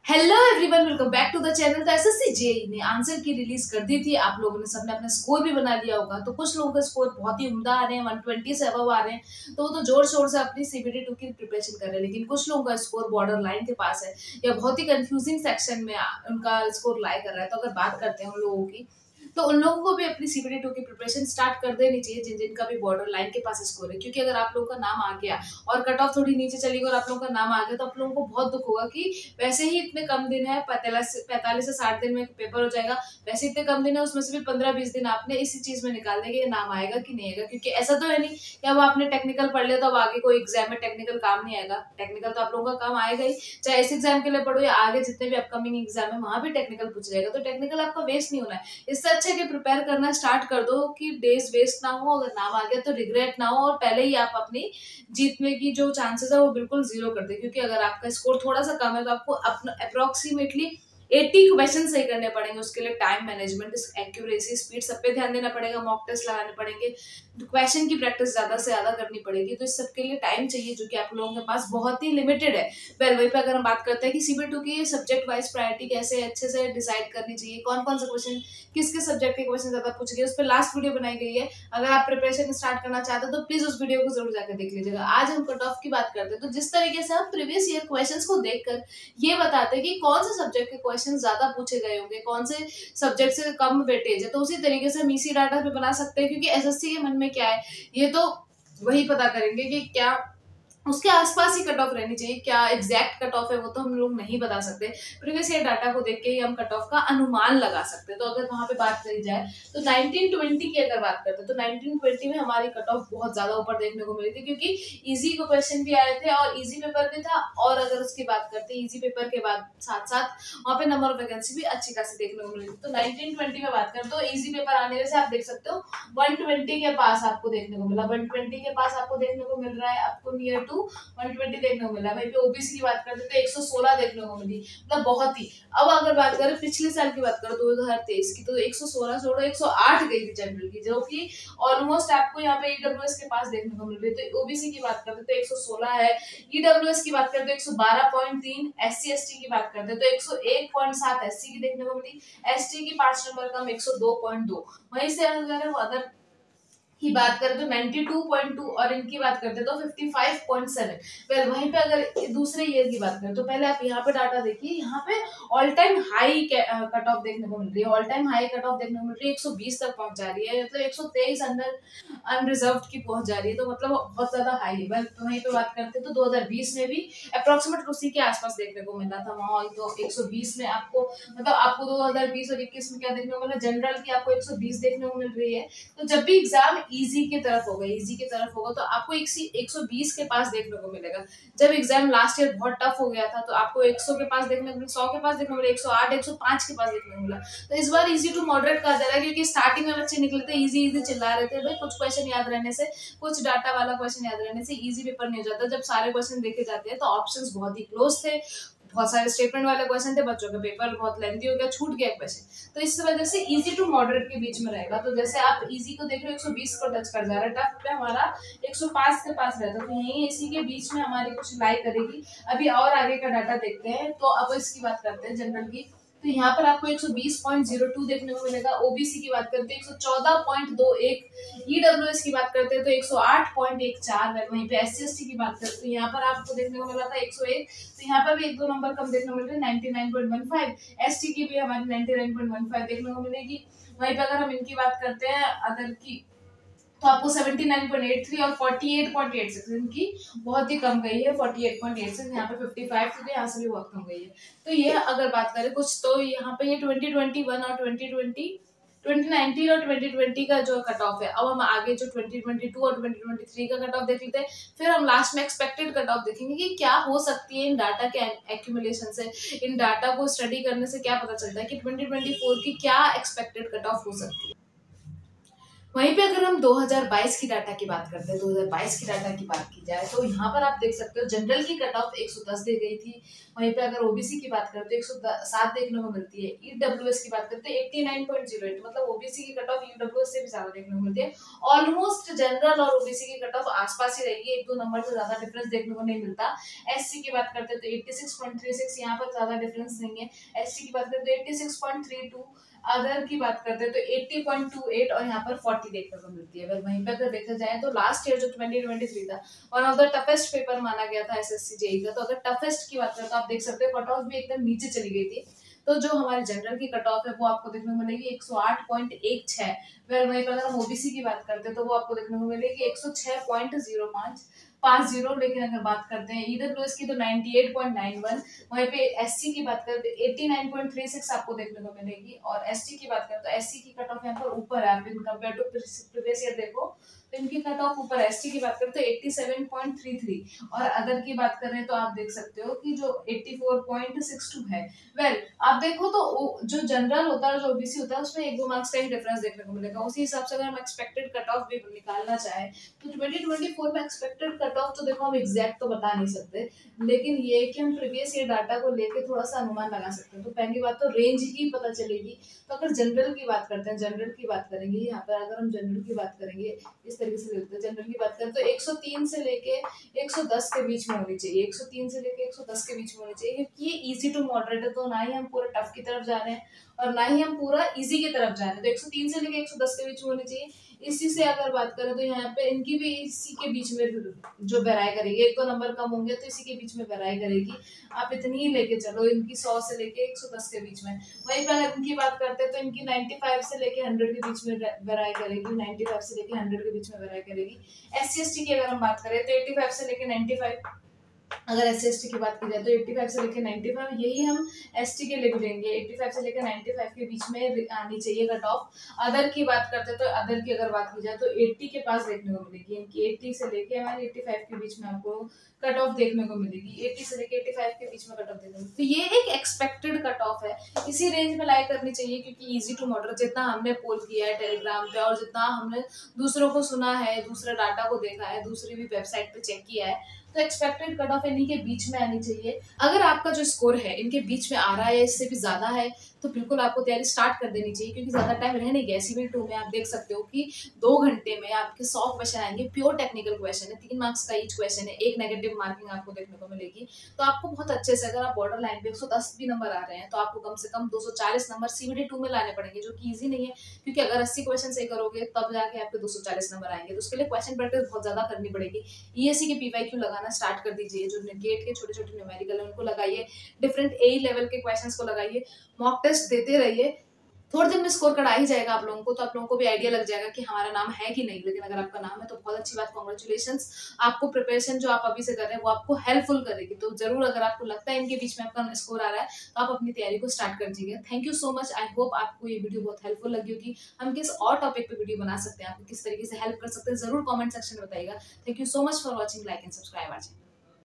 Hello everyone, welcome back to the channel. तो SSC JEE ने answer key release कर दी थी। आप लोगों ने सबने अपना स्कोर भी बना लिया होगा। तो कुछ लोगों का स्कोर बहुत ही उम्दा आ रहे हैं, 120 से अबव आ रहे हैं, तो वो तो जोर शोर से अपनी सीबीटी 2 की प्रिपरेशन कर रहे हैं। लेकिन कुछ लोगों का स्कोर बॉर्डर लाइन के पास है या बहुत ही कंफ्यूजिंग सेक्शन में उनका स्कोर लाई कर रहा है। तो अगर बात करते हैं उन लोगों की, तो उन लोगों को भी अपनी सीबीटी 2 की प्रिपरेशन स्टार्ट कर देनी चाहिए जिनका भी बॉर्डर लाइन के पास स्कोर है। क्योंकि अगर आप लोगों का नाम आ गया और कट ऑफ थोड़ी नीचे चली गई और आप लोगों का नाम आ गया, तो आप लोगों को बहुत दुख होगा कि वैसे ही इतने कम दिन है, 45 से 60 दिन में पेपर हो जाएगा। वैसे इतने कम दिन है, उसमें से भी 15-20 दिन आपने इसी चीज में निकाल देंगे, ये नाम आएगा कि नहीं आएगा। क्योंकि ऐसा तो है नहीं कि अब आपने टेक्निकल पढ़ लिया तो अब आगे कोई एग्जाम में टेक्निकल काम नहीं आएगा। टेक्निकल तो आप लोगों का काम आएगा ही, चाहे इस एग्जाम के लिए पढ़ो या आगे जितने भी अपकमिंग एग्जाम है वहां भी टेक्निकल पूछ जाएगा। तो टेक्निकल आपका वेस्ट नहीं होना है। इससे अच्छा है कि प्रिपेयर करना स्टार्ट कर दो कि डेज वेस्ट ना हो। अगर नाम आ गया तो रिग्रेट ना हो और पहले ही आप अपनी जीतने की जो चांसेस है वो बिल्कुल जीरो कर दे। क्योंकि अगर आपका स्कोर थोड़ा सा कम है तो आपको अपना अप्रोक्सीमेटली 80 क्वेश्चन सही करने पड़ेंगे। उसके लिए टाइम मैनेजमेंट, एक्यूरेसी, स्पीड सब पे ध्यान देना पड़ेगा, मॉक टेस्ट लगाने पड़ेंगे, क्वेश्चन की प्रैक्टिस ज्यादा से ज्यादा करनी पड़ेगी। तो इस सब के लिए टाइम चाहिए जो कि आप लोगों के पास बहुत ही लिमिटेड है। वेल, वहीं पे अगर हम बात करते हैं कि सीबीटी 2 की सब्जेक्ट वाइज प्रायोरिटी कैसे अच्छे से डिसाइड करनी चाहिए, कौन कौन सा क्वेश्चन किसके सब्जेक्ट के क्वेश्चन ज्यादा पूछ गए, उस पर लास्ट वीडियो बनाई गई है। अगर आप प्रिपरेशन स्टार्ट करना चाहते हो तो प्लीज उस वीडियो को जरूर जाकर देख लीजिएगा। आज हम कट ऑफ की बात करते हैं। तो जिस तरीके से हम प्रीवियस ईयर क्वेश्चंस को देखकर ये बताते हैं कि कौन से सब्जेक्ट के क्वेश्चन ज्यादा पूछे गए होंगे, कौन से सब्जेक्ट से कम वेटेज है, तो उसी तरीके से हम इसी डाटा पे बना सकते हैं। क्योंकि एसएससी के मन में क्या है ये तो वही पता करेंगे कि क्या उसके आसपास ही कट ऑफ रहनी चाहिए। क्या एग्जैक्ट कट ऑफ है वो तो हम लोग नहीं बता सकते। प्रीवियस ईयर डाटा को देख के ही हम कट ऑफ का अनुमान लगा सकते हैं। तो अगर वहां पे बात करी जाए तो 1920 की अगर बात करते हैं तो 1920 में हमारी कट ऑफ बहुत ज्यादा ऊपर देखने को मिली थी। क्योंकि इजी को क्वेश्चन भी आए थे और इजी पेपर भी था। और अगर उसकी बात करते हैं इजी पेपर के बाद साथ साथ वहाँ पे नंबर ऑफ वैकेंसी भी अच्छी खासी देखने को मिली थी। तो 1920 में बात करें तो इजी पेपर आने से आप देख सकते हो 120 के पास आपको देखने को मिला। 120 के पास आपको देखने को मिल रहा है, आपको नियर टू 120 देखने को मिला। वहीं पे ओबीसी की बात करते तो 116 देखने को मिली, मतलब बहुत ही। अब अगर बात करें पिछले साल की बात करें 2023 की, तो 116 छोड़ो 108 गई थी जनरल की, जो कि ऑलमोस्ट आपको यहाँ पे ईडब्ल्यूएस के पास देखने को मिल रही है। तो ओबीसी की बात करते तो 116 है, ईडब्ल्यूएस की बात करते तो 112.3, एससी एसटी की बात करते तो 101.7 एससी की देखने को मिली, एसटी की 5 नंबर कम 102.2। वहीं से अगर अदर की बात करें तो 92.2 और इनकी बात करते तो 55.7। वेल, वहीं पे अगर दूसरे ईयर की बात करें तो पहले आप यहाँ पे डाटा देखिए, यहाँ पे all time high cut off देखने को मिल रही है। All time high cut off देखने को मिल रही है, 120 तक पहुंच जा रही है, मतलब 123 अंडर अनरिजर्व की पहुंच जा रही है। तो मतलब बहुत ज्यादा हाई है। वेल, तो वहीं पे बात करते तो 2020 में भी अप्रोक्सीमेट उसी के आसपास देखने को मिला था माहौल। तो 120 में आपको मतलब आपको 2020 और 21 में क्या देखने को मिला, जनरल की आपको 120 देखने को मिल रही है। तो जब भी एग्जाम इजी की तरफ होगा, इजी की तरफ होगा, तो आपको 120 के पास देखने को मिलेगा। जब एग्जाम लास्ट ईयर बहुत टफ हो गया था तो आपको 100 के पास देखने को मिला, 100 के पास देखने को मिला, 108 105 के पास देखने को मिला। तो इस बार इजी टू मॉडरेट कहा जा रहा है। क्योंकि स्टार्टिंग में बच्चे निकले थे इजी इजी चिल्ला रहे थे, भाई कुछ क्वेश्चन याद रहने से, कुछ डाटा वाला क्वेश्चन याद रहने से इजी पेपर नहीं हो जाता। जब सारे क्वेश्चन देखे जाते हैं तो ऑप्शंस बहुत ही क्लोज थे, बहुत सारे स्टेटमेंट वाले क्वेश्चन थे, बच्चों का पेपर बहुत लेंथी हो गया, छूट गया क्वेश्चन। तो इस वजह से इजी टू मॉडरेट के बीच में रहेगा। तो जैसे आप इजी को देख रहे हो 120 को टच कर जा रहा है, टफ पे हमारा 105 के पास रहता है, तो यही इसी के बीच में हमारी कुछ लाई करेगी। अभी और आगे का डाटा देखते हैं। तो अब इसकी बात करते हैं जनरल की। तो यहाँ पर आपको 120.02 देखने को मिलेगा। ओबीसी की बात करते हैं 114.21, ईडब्ल्यूएस की बात करते हैं तो 108.14। वहीं पे एससी एसटी की बात करते हैं यहाँ पर आपको देखने को मिला था 101, तो यहाँ पर भी 1-2 नंबर कम देखने को मिल रहे हैं, 99.15। एसटी की भी हमारी 99.15 देखने को मिलेगी। वहीं पे अगर हम इनकी बात करते हैं अदर की, तो आपको 79.83 और 48.86 इनकी बहुत ही कम गई है। 48.86 यहाँ पे 55 थी, तो यहाँ से भी बहुत कम गई है। तो ये अगर बात करें कुछ, तो यहाँ पे ये 2021 और 2019 और 2020 का जो कट ऑफ है। अब हम आगे जो 2022 और 2023 का कट ऑफ देख लेते हैं, फिर हम लास्ट में एक्सपेक्टेड कट ऑफ देखेंगे कि क्या हो सकती है इन डाटा के एक्यूमुलेशन से, इन डाटा को स्टडी करने से क्या पता चलता है कि 2024 की क्या एक्सपेक्टेड कट ऑफ हो सकती है। वहीं पे अगर हम 2022 की डाटा की बात करते हैं, 2022 की डाटा की बात की जाए तो यहाँ पर आप देख सकते हो जनरल की कट ऑफ 110 दी गई थी, वहीं पे अगर ओबीसी की बात करते हैं 107 देखने को मिलती है। ईडब्ल्यूएस की बात करते हैं 89.08, मतलब ओबीसी की कट ऑफ ईडब्ल्यूएस से भी ज्यादा देखने को मिलती है। ऑलमोस्ट जनरल और ओबीसी की कट ऑफ आसपास ही रहेगी, 1-2 नंबर से ज्यादा डिफरेंस देखने को नहीं मिलता। एससी की बात करते हैं तो 86.36, यहाँ पर ज्यादा डिफरेंस नहीं है। एसटी की बात करते हैं 86.32, अदर की बात करते हैं तो 80.28 और यहाँ पर 40 देखने को मिलती है। वहीं पर अगर देखा जाए तो लास्ट ईयर जो 2023 था, one of the toughest paper माना गया था एसएससी जेई का। तो अगर टफेस्ट की बात करें तो आप देख सकते हो कट ऑफ भी एकदम नीचे चली गई थी। तो जो हमारे जनरल की कट ऑफ है वो आपको देखने को मिलेगी 108.16। वहीं पर अगर हम ओबीसी की बात करते हैं तो वो आपको देखने को मिलेगी 106.0550। लेकिन अगर बात करते हैं ईडब्ल्यूएस की तो 98.91। वहीं पे एससी की बात करें तो 89.36 आपको देखने को मिलेगी। और एसटी की बात करें तो एससी की कट ऑफ यहाँ पर ऊपर है, in compare to previous year देखो तो इनकी कट ऑफ ऊपर है। एसटी की बात करें तो 87.33 और अदर की बात करें तो आप देख सकते हो कि जो 84.62 है। आप देखो तो जो जनरल होता है, जो ओबीसी होता है, उसमें 1-2 मार्क्स का ही डिफरेंस देखने को मिलेगा। उसी हिसाब से अगर हम एक्सपेक्टेड कट ऑफ भी निकालना चाहे तो 2024 में एक्सपेक्टेड कट ऑफ तो देखो हम एग्जैक्ट तो बता नहीं सकते, लेकिन ये है कि हम प्रीवियस ईयर डाटा को लेके थोड़ा सा अनुमान लगा सकते हैं। तो पहली बात तो रेंज ही पता चलेगी। तो अगर जनरल की बात करते हैं, जनरल की बात करेंगे यहाँ पर, अगर हम जनरल की बात करेंगे इस तरीके से देखते हैं, जनरल की बात करें तो 103 से लेके 110 के बीच में होनी चाहिए। 103 से लेके 110 के बीच में होनी चाहिए, क्योंकि ये इजी टू मॉडरेट है। तो ना ही हम पूरा टफ की तरफ जा रहे हैं और ना ही हम पूरा इजी की तरफ जा रहे हैं। तो 103 से लेके 110 के बीच में होनी चाहिए। इसी से अगर बात करें तो यहाँ पे इनकी भी इसी के बीच में जो वेराई करेगी, 1-2 नंबर कम होंगे तो इसी के बीच में वेराई करेगी। आप इतनी ही लेके चलो, इनकी 100 से लेके 110 के बीच में। वहीं पे अगर इनकी बात करते हैं तो इनकी 95 से लेके 100 के बीच में वेराई करेगी, 95 से लेके 100 के बीच में वेराई करेगी। एससी एसटी की अगर हम बात करें तो 85 से लेके 95, अगर एस सी की बात की जाए तो 85 से लेकर 95, यही हम एसटी के लिए भी लेंगे। 85 से लेकर 95 के बीच में आनी चाहिए कट ऑफ। अदर की बात करते हैं तो अदर की अगर बात की जाए तो 80 के पास देखने को मिलेगी। इनकी 80 से लेके हमारे 85 के बीच में आपको कट ऑफ देखने को मिलेगी। 80 से लेके 85 के बीच में कट ऑफ देखने को मिलेगी। तो ये एक एक्सपेक्टेड कट ऑफ है, इसी रेंज में लाई करनी चाहिए, क्योंकि इजी टू मॉडरेट जितना हमने पोल किया है टेलीग्राम पे और जितना हमने दूसरों को सुना है, दूसरे डाटा को देखा है, दूसरी भी वेबसाइट पे चेक किया है, तो एक्सपेक्टेड कट ऑफ इन्हीं के बीच में आनी चाहिए। अगर आपका जो स्कोर है इनके बीच में आ रहा है या इससे भी ज्यादा है तो बिल्कुल आपको तैयारी स्टार्ट कर देनी चाहिए, क्योंकि ज्यादा टाइम रह नहीं गया। सिविल 2 में आप देख सकते हो कि 2 घंटे में आपके 100 क्वेश्चन आएंगे, प्योर टेक्निकल क्वेश्चन है, 3 मार्क्स का ईच क्वेश्चन है, 1 नेगेटिव मार्किंग आपको देखने को मिलेगी। तो आपको बहुत अच्छे से, अगर आप बॉर्डर लाइन पे 110 भी नंबर आ रहे हैं तो आपको कम से कम 240 नंबर सीबीडी 2 में लाने पड़ेंगे, जो कि ईजी नहीं है, क्योंकि अगर 80 क्वेश्चन सही करोगे तब जाके आपके 240 नंबर आएंगे। तो उसके लिए क्वेश्चन प्रैक्टिस बहुत ज्यादा करनी पड़ेगी। ईएससी के पीवाईक्यू लगाना स्टार्ट कर दीजिए, जो गेट के छोटे छोटे न्यूमेरिकल है उनको लगाइए, डिफरेंट ए लेवल के क्वेश्चंस को लगाइए, मॉक टेस्ट देते रहिए। थोड़े दिन में स्कोर कार्ड आ ही जाएगा आप लोगों को, तो आप लोगों को भी आइडिया लग जाएगा कि हमारा नाम है कि नहीं। लेकिन अगर आपका नाम है तो बहुत अच्छी बात, कॉन्ग्रेचुलेशंस। आपको प्रिपरेशन जो आप अभी से कर रहे हैं वो आपको हेल्पफुल करेगी। तो जरूर अगर आपको लगता है इनके बीच में आपका स्कोर आ रहा है तो आप अपनी तैयारी को स्टार्ट कर दीजिए। Thank you so much. I hope आपको ये वीडियो बहुत हेल्पफुल लगी होगी। हम किस और टॉपिक पे वीडियो बना सकते हैं, आपको किस तरीके से हेल्प कर सकते हैं, जरूर कॉमेंट सेक्शन में बताइएगा। Thank you so much for watching, like and subscribe.